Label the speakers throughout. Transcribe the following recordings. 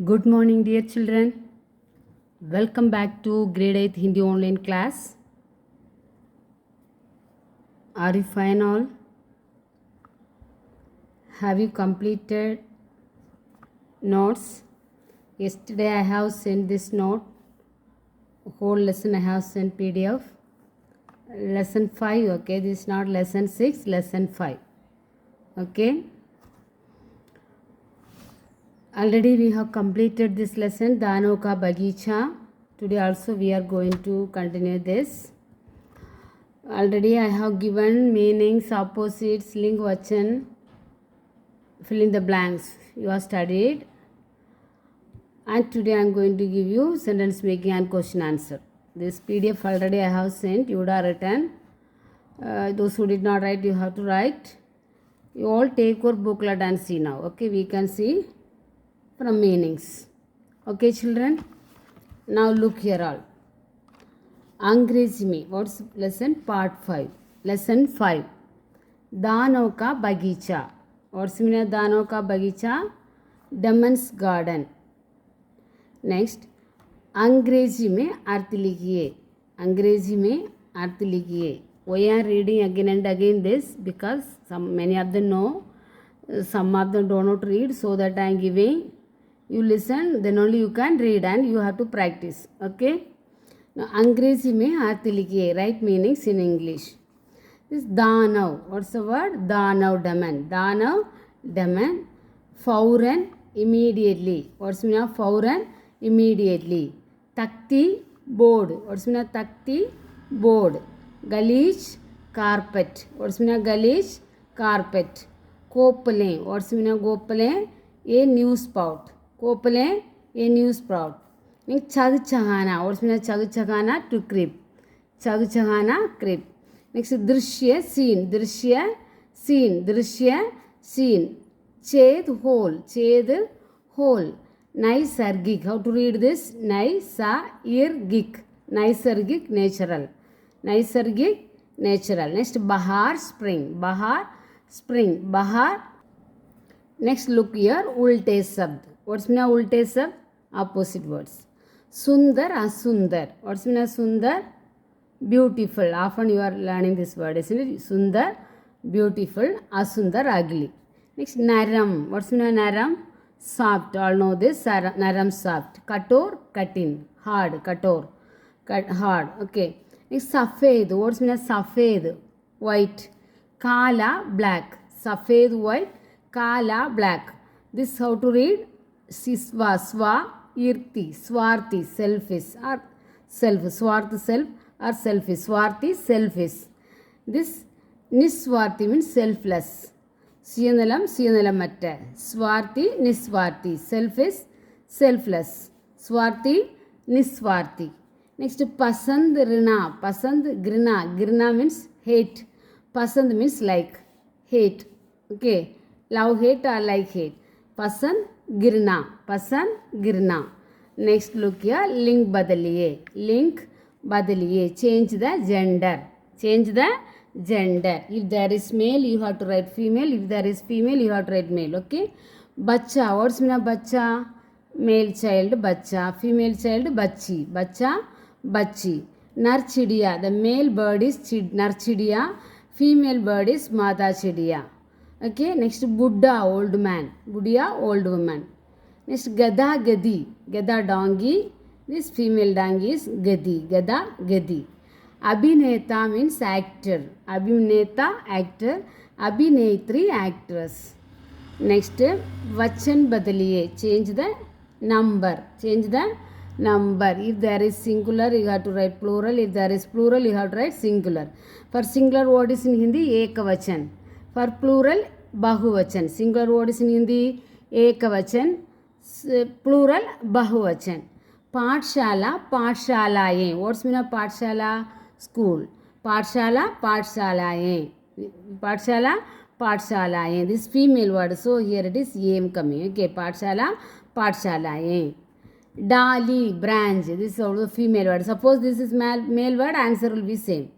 Speaker 1: Good morning, dear children. Welcome back to Grade 8 Hindi online class. Are you fine all? Have you completed notes? Yesterday I have sent this note. Whole lesson I have sent PDF. Lesson 5, okay? This is not lesson 6, lesson 5. Okay? Already we have completed this lesson, Daano Ka Bagicha. Today also we are going to continue this. Already I have given meanings, opposites, ling vachan. Fill in the blanks. You have studied. And today I am going to give you sentence making and question answer. This PDF already I have sent. You would have written. Those who did not write, you have to write. You all take your booklet and see now. Okay, we can see from meanings. Okay, children. Now look here all. Angrezi mein. What's lesson? Part 5. Lesson 5. Daano ka bagicha. What's mean of Daano ka bagicha? Daman's garden. Next. अंग्रेजी में अर्थ लिखिए. अंग्रेजी में अर्थ लिखिए. We are reading again and again this because many of them know, some of them do not read, so that I am giving. You listen, then only you can read and you have to practice. Okay. Now अंग्रेजी में अर्थ लिखिए. Write meanings in English. This दानव. What's the word? दानव demon. दानव demon. फौरन immediately. What's mean of फौरन? Immediately. Takti board. What's mean of takti board? Galish carpet. What's mean of galish carpet? Kopale. What's mean of gopale? A news spout. Kopale a news spout. Means chag chahana. What's mean of chag chahana? To creep. Chag chahana creep. Next drishya scene. Drishya scene. Drishya scene. Ched hole. Ched hole. Naisargik. How to read this? Naisargik. Naisargik natural. Naisargik natural. Next Bahar spring. Bahar spring. Bahar. Next look here. Ulte sabd. What's mean of ulte sabd? Opposite words. Sundar asundar. What's mean of sundar? Beautiful. Often you are learning this word, isn't it? Sundar, beautiful. Asundar, ugly. Next naram. What's mean of naram? Soft. All know this. Naram, soft. Kator, cutting. Hard. Kator. Cut, hard. Okay. Next safed. What's mean of safed? White. Kala, black. Safed, white. Kala, black. This how to read? Sisva, swa, irti, swarti, selfish or self. Swarth, self or selfish. Swarti, selfish. This niswarti means selfless. Siyanalam matta. Swarti, niswarti. Selfish, selfless. Swarti, niswarti. Next, pasand rina. Pasand grina. Grina means hate. Pasand means like. Hate. Okay. Love hate or like hate. Pasand girna. Pasand girna. Next look here. Link badaliye. Link badaliye. Change the gender. Change the gender. If there is male, you have to write female. If there is female, you have to write male. Okay. Bacha. What's mean of bacha? Male child, bacha. Female child, bachi. Bacha, bachi. Narchidia. The male bird is narchidia. Female bird is mata chidia. Okay. Next Buddha, old man. Buddha, old woman. Next Gada, gadi. Gada, donkey. This female donkey is gadi. Gada, gadi. Abhineta means actor. Abhineta, actor. Abhinetri, actress. Next, vachan badaliye. Change the number. Change the number. If there is singular, you have to write plural. If there is plural, you have to write singular. For singular word is in Hindi, ekavachan. For plural, bahuvachan. Singular word is in Hindi, ekavachan. Plural, bahuvachan. Pathshala, pathshalaye. What's mean of pathshala? School. Pathshala, pathshalaye. Pathshala, pathshalaye. This female word. So here it is am coming. Okay. Pathshala, pathshalaye. Dali, branch. This is also female word. Suppose this is male word, answer will be same.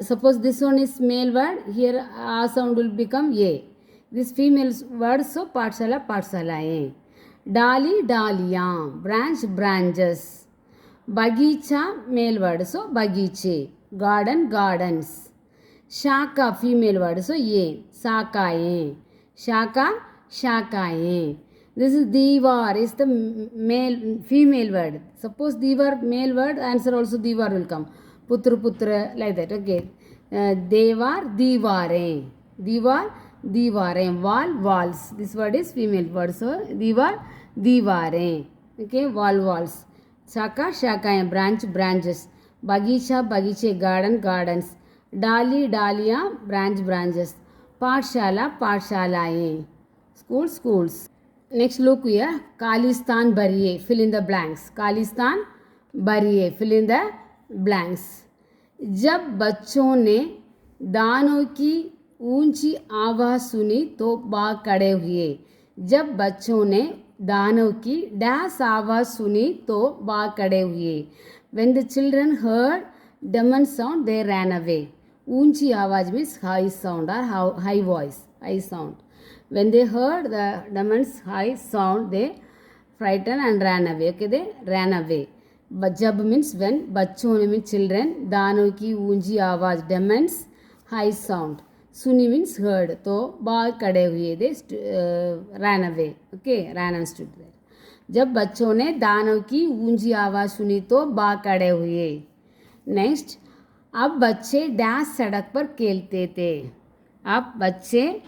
Speaker 1: Suppose this one is male word, here a sound will become a. This female word, so pathshala, pathshalaye. डाली डालियाँ, branch branches, बगीचा mail word so बगीचे, garden gardens, शाखा female word so ये शाखाएं, शाखा शाखाएं. This is दीवार is the male female word. Suppose दीवार male word, answer also दीवार will come. पुत्र पुत्र like that. Okay. देवार दीवारें, दीवार दीवारें, wall walls. This word is female word. So दीवार दीवारें. Okay. Wall walls. शाखा शाखाएं, branch branches, बगीचा बगीचे, garden gardens, डाली डालियाँ, branch branches, पाठशाला पाठशालाएं, school schools. Next look here, Khalistan भरिए, fill in the blanks. Khalistan भरिए, fill in the blanks. जब बच्चों ने दानों की ऊंची आवाज़ सुनी तो भाग खड़े हुए. जब बच्चों ने दानों की डैश आवाज़ सुनी तो भाग खड़े हुए. When the children heard demon sound, they ran away. ऊंची आवाज़ means high sound or high voice, high sound. When they heard the demon's high sound, they frightened and ran away. Okay, they ran away. But जब means when, बच्चों ने means children, दानों की ऊंची आवाज़ demons high sound, सुनी means heard, तो भाग खड़े हुए, they ran away. Okay, ran and stood there. जब बच्चों ने दानों की ऊंची आवाज़ सुनी तो भाग खड़े हुए. नेक्स्ट, अब बच्चे डैश सड़क पर खेलते थे. अब बच्चे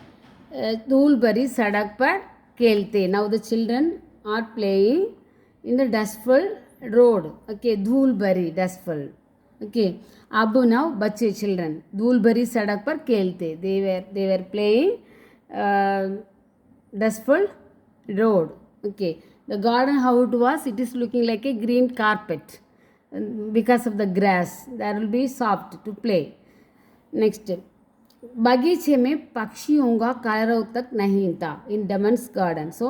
Speaker 1: धूल भरी सड़क पर खेलते. Now the children are playing in the dustful road. Okay, धूल भरी डस्टफुल. ओके, अब नाउ बच्चे चिल्ड्रन धूल भरी सड़क पर खेलते. they were playing dustful road. Okay, the garden how it was, it is looking like a green carpet because of the grass. There will be soft to play. Next, बगीचे में पक्षियों का कलरव तक नहीं था. इन डमन्स गार्डन. सो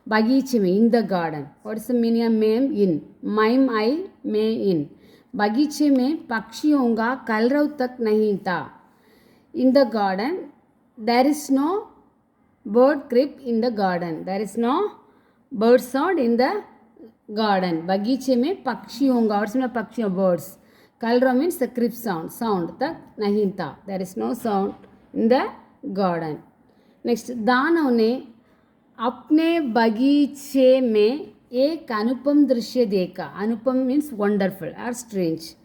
Speaker 1: बगीचे में, in the garden. What is the meaning of मेम? इन. माइम आई मे इन. बगीचे में पक्षियों का कलरव तक नहीं था. In the garden there is no bird chirp in the garden. There is no bird sound in the garden. बगीचे में पक्षियों का, और पक्षियों बर्ड्स, कलरव means the chirp sound, sound तक नहीं था. There is no sound in the garden. Next, दानव ने अपने बगीचे में एक अनुपम दृश्य देखा. अनुपम मीन्स वंडरफुल और स्ट्रेंज.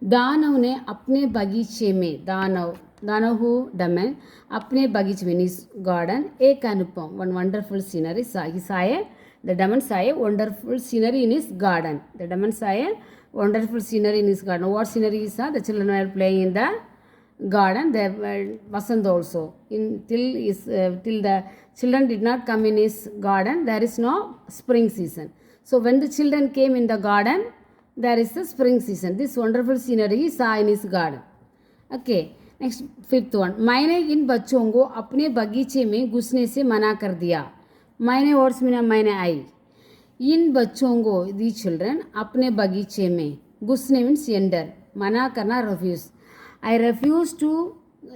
Speaker 1: दानव ने अपने बगीचे में, दानव हु डमन, अपने बगीचे में इस गार्डन एक अनुपम, वन वंडरफुल सीनरी साए. The demon saw a wonderful scenery in his garden. The demon saw a wonderful scenery in his garden. What scenery he saw? The children were playing in the garden. There were Vasant also. Till the children did not come in his garden, there is no spring season. So when the children came in the garden, there is the spring season. This wonderful scenery he saw in his garden. Okay. Next, fifth one. मैंने इन बच्चों को अपने बगीचे में घुसने से मना कर दिया. मैंने वर्ड्स में मैंने आई. इन बच्चों को, दी चिल्ड्रन, अपने बगीचे में, घुसने मीन्स एंटर, मना करना refuse. I refuse to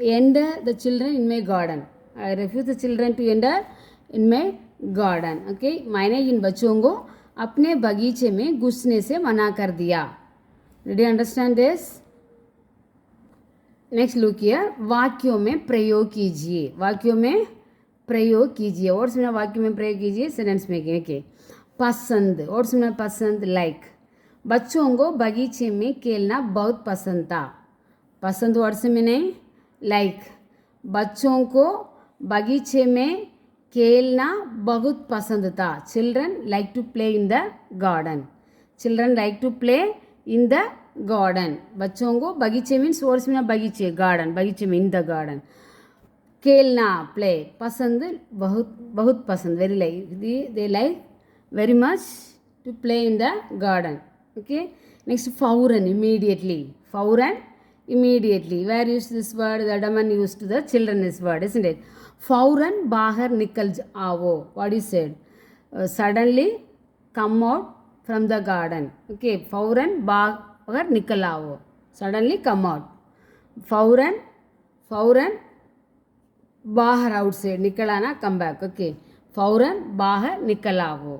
Speaker 1: enter the children in my garden. I refuse the children to enter in my garden. Okay, मैंने इन बच्चों को अपने बगीचे में घुसने से मना कर दिया. Did you understand this? Next look here. वाक्यों में प्रयोग कीजिए. वाक्यों में प्रयोग कीजिए. और सुना वाक्य में प्रयोग कीजिए. Sentence making. ओके, पसंद. और सुना पसंद, लाइक. बच्चों को बगीचे में खेलना बहुत पसंद था. पसंद वर्ड्स में नहीं, लाइक. बच्चों को बगीचे में खेलना बहुत पसंद था. Children like to play in the garden. Children like to play in the garden. बच्चों को बगीचे मीन्स वर्ड्स में बगीचे, गार्डन, बगीचे में, इन द गार्डन. खेलना, प्ले. पसंद, बहुत बहुत पसंद, very like. They like very much to play in the garden. Okay, next, fauran, immediately. Fauran, immediately. Where used this word? The Daman used to the children this word, isn't it? Fauran bahar nikal aavo. What he said? Suddenly come out from the garden. Okay, fauran bahar nikal aavo. Suddenly come out. Fauran bahar outside. Nikalana, come back. Okay, fauran bahar nikal aavo.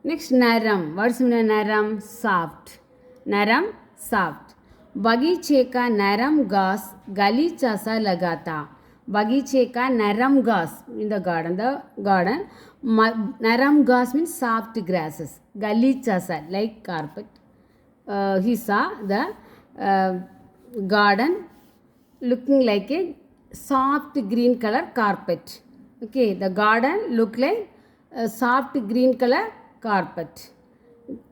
Speaker 1: Next, naram. What's mean naram? Soft. Naram, soft. बगीचे का नरम घास गलीचा सा लगाता. बगीचे का नरम घास in the garden. The garden. Naram घास means soft grasses. गलीचा सा like carpet. He saw the garden looking like a soft green color carpet. Okay, the garden looked like a soft green color carpet.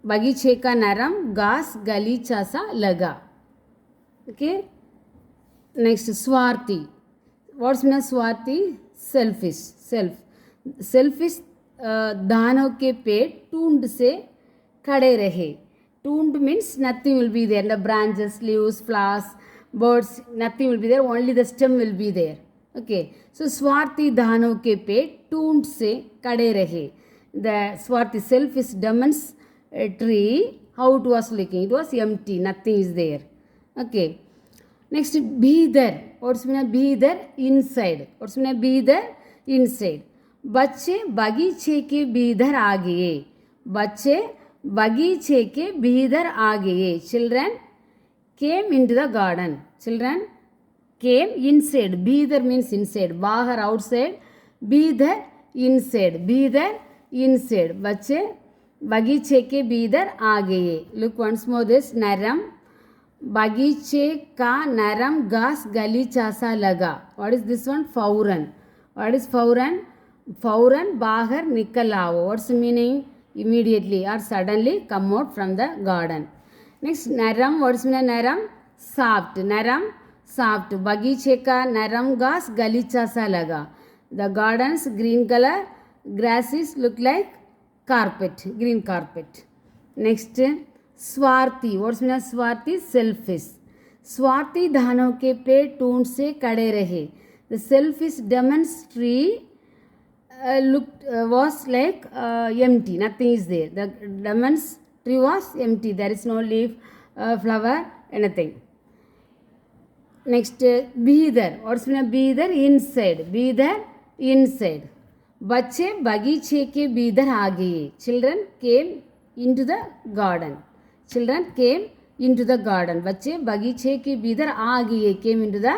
Speaker 1: बगीचे का नरम घास गलीचा सा लगा. Okay. Next, Swarthi. What's mean Swarthi? Selfish. Selfish. दानों के पेट टूंड से खड़े रहे. Tuned means nothing will be there. The branches, leaves, flowers, birds, nothing will be there. Only the stem will be there. Okay. So Swarthi दानों के पेट टूंड से खड़े रहे. The Swarthi selfish demon's tree, how it was looking? It was empty. Nothing is there. Okay. Next, bhidar. What's mean bhidar? Inside. What's mean bhidar? Inside. बच्चे बगीचे के भीतर आ गए. बच्चे बगीचे के भीतर आ गए. Children came into the garden. Children came inside. भीतर means inside. बाहर outside. भीतर inside. भीतर inside. बच्चे बगीचे के भीतर आ गए. Look once more this. नरम बगीचे का नरम घास गलीचा सा लगा. What is this one? फौरन. What is फौरन? फौरन बाहर निकल आओ. What's the meaning? Immediately or suddenly come out from the garden. Next, नरम. What's mean नरम? Soft. नरम, soft. बगीचे का नरम घास गलीचा सा लगा. The garden's green color grasses look like carpet, green carpet. Next, स्वार्थी. What's mean स्वार्थी? Selfish. स्वार्थी धानों के पेड़ टूंड से खड़े रहे. The selfish demon's tree was like empty. Nothing is there. The demon's tree was empty. There is no leaf, flower, anything. Next, bhidar. What's mean bhidar? Inside. Bhidar, inside. बच्चे बगीचे के भीतर आ गए. Children came into the garden. Children came into the garden. बच्चे बगीचे के भीतर आ गए. Came into the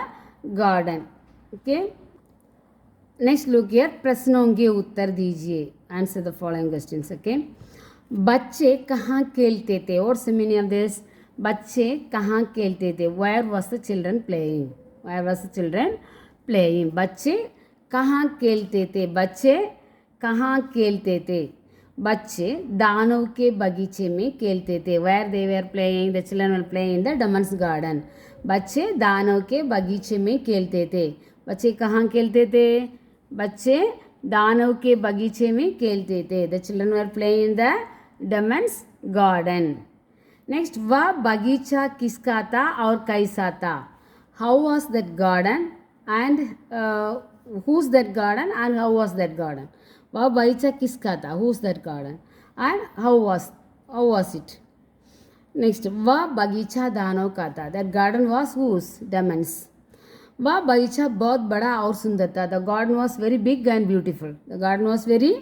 Speaker 1: garden. Okay. Next, look here. प्रश्नों के उत्तर दीजिए. Answer the following questions. Okay. बच्चे कहाँ खेलते थे? What's the meaning of this? बच्चे कहाँ खेलते थे? Where was the children playing? Where was the children playing? बच्चे कहाँ खेलते थे? बच्चे कहाँ खेलते थे? बच्चे दानव के बगीचे में खेलते थे. Where they were playing? The children were playing in the demon's garden. बच्चे दानव के बगीचे में खेलते थे. बच्चे कहाँ खेलते थे? बच्चे दानव के बगीचे में खेलते थे. The children were playing in the demon's garden. Next, वह बगीचा किसका था और कैसा था? How was that garden and who's that garden and how was that garden? वह बगीचा किसका था? Who's that garden and how was it? Next, वह बगीचा दानव का था. That garden was whose? Demon's. वह बगीचा बहुत बड़ा और सुंदर था. The garden was very big and beautiful. The garden was very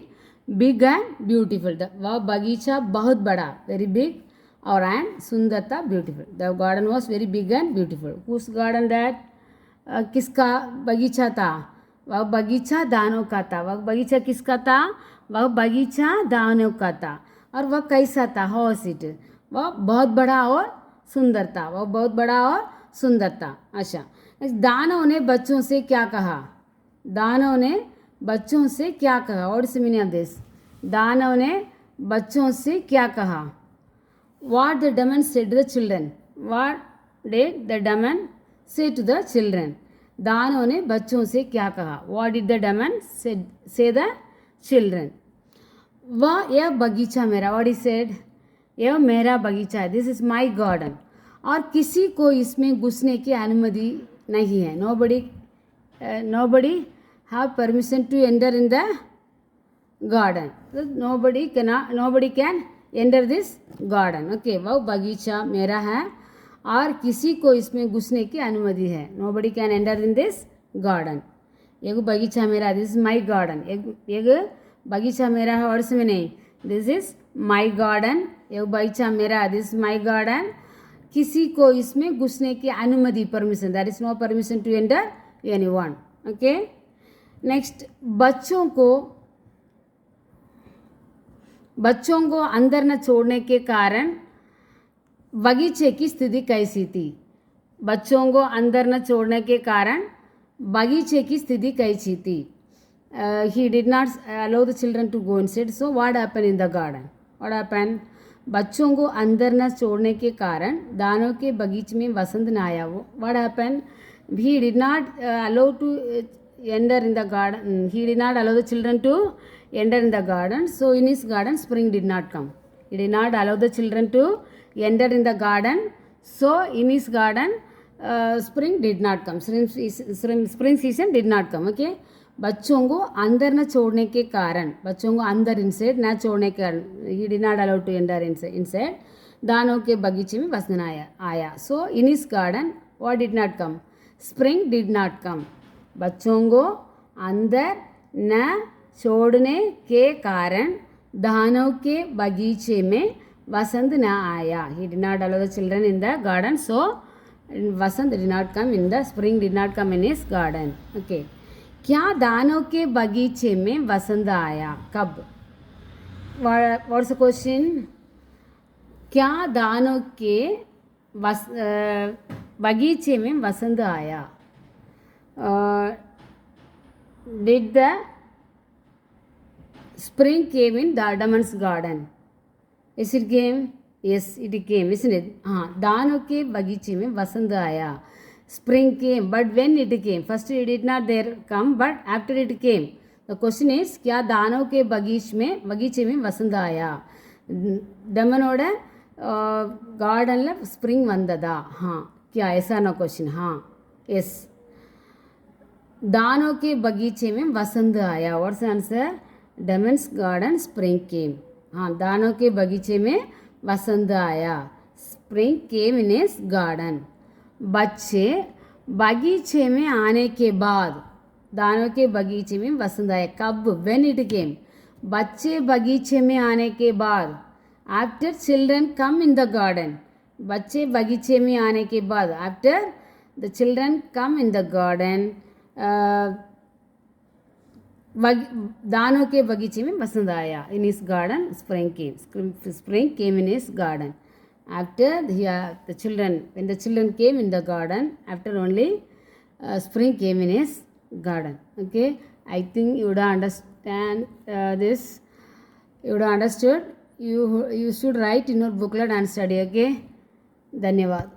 Speaker 1: big and beautiful. वह बगीचा बहुत बड़ा, very big और and सुंदर था, beautiful. The garden was very big and beautiful. Whose garden that? किसका बगीचा था? वह बगीचा दानव का था. वह बगीचा किसका था? वह बगीचा दानव का था. और वह कैसा था? How was it? वह बहुत बड़ा और सुंदर था. वह बहुत बड़ा और सुंदर था. अच्छा, दानव ने बच्चों से क्या कहा? दानव ने बच्चों से क्या कहा? What is the meaning of this? दानव ने बच्चों से क्या कहा? What the demon said to the children? What did the demon say to the children? दानव ने बच्चों से क्या कहा? What did the demon say the children? वह यह बगीचा मेरा. What he said? यह मेरा बगीचा है. This is my garden. और किसी को इसमें घुसने की अनुमति नहीं है. Nobody have permission to enter in the garden. So nobody can enter this garden. Okay, वह बगीचा मेरा है और किसी को इसमें घुसने की अनुमति है. Nobody can enter in this garden. एक बगीचा मेरा. This is my garden. एक बगीचा मेरा है और इसमें नहीं. This is माई गार्डन, ये बगीचा मेरा, दिस माई गार्डन. किसी को इसमें घुसने की अनुमति, permission, that is no permission to enter anyone. Okay. Next, बच्चों को अंदर न छोड़ने के कारण बगीचे की स्थिति कैसी थी. बच्चों को अंदर न छोड़ने के कारण बगीचे की स्थिति कैसी थी. He did not allow the children to go inside. So what happened in the garden? What happened? बच्चों को अंदर न छोड़ने के कारण दानों के बगीचे में वसंत न आया. What happened? He did not allow to enter in the garden. He did not allow the children to enter in the garden. So in his garden spring did not come. He did not allow the children to enter in the garden. So in his garden spring did not come. Spring season did not come. Okay. बच्चों को अंदर न छोड़ने के कारण, बच्चों को अंदर इनसाइड न छोड़ने के कारण, he did not allow to enter inside, दानों के बगीचे में वसंत आया. So in his garden what did not come, spring did not come. बच्चों को अंदर न छोड़ने के कारण दानों के बगीचे में वसंत न आया. He did not allow the children in the garden. So वसंत did not come in the spring, did not come in his garden. Okay. क्या दानों के बगीचे में वसंत आया, कब? What's the question? क्या दानों के बगीचे में वसंत आया? Did the spring came in the demon's garden? Is it came? Yes it came, इसने. हाँ, दानों के बगीचे में वसंत आया. Spring came, but when it came? First it did not there come, but after it came. The question is, क्या दानों के बगीचे में वसंत आया? डमनोட गार्डनல स्प्रिंग வந்ததா? हाँ, क्या ऐसा ना क्वेश्चन? हाँ, यस. दानों के बगीचे में वसंत आया. What's answer? Demon's garden spring came. हाँ, दानों के बगीचे में वसंत आया. Spring came in his garden. बच्चे बगीचे में आने के बाद, दानों के बगीचे में वसंत आया. कब? When it came. बच्चे बगीचे में आने के बाद, after children come in the garden. बच्चे बगीचे में आने के बाद, after the children come in the garden, दानों के बगीचे में वसंत आया. इन his garden spring came in his garden. After the children, when the children came in the garden, after only spring came in his garden. Okay, I think you would understand this. You would understood. You should write in your booklet and study. Okay, धन्यवाद.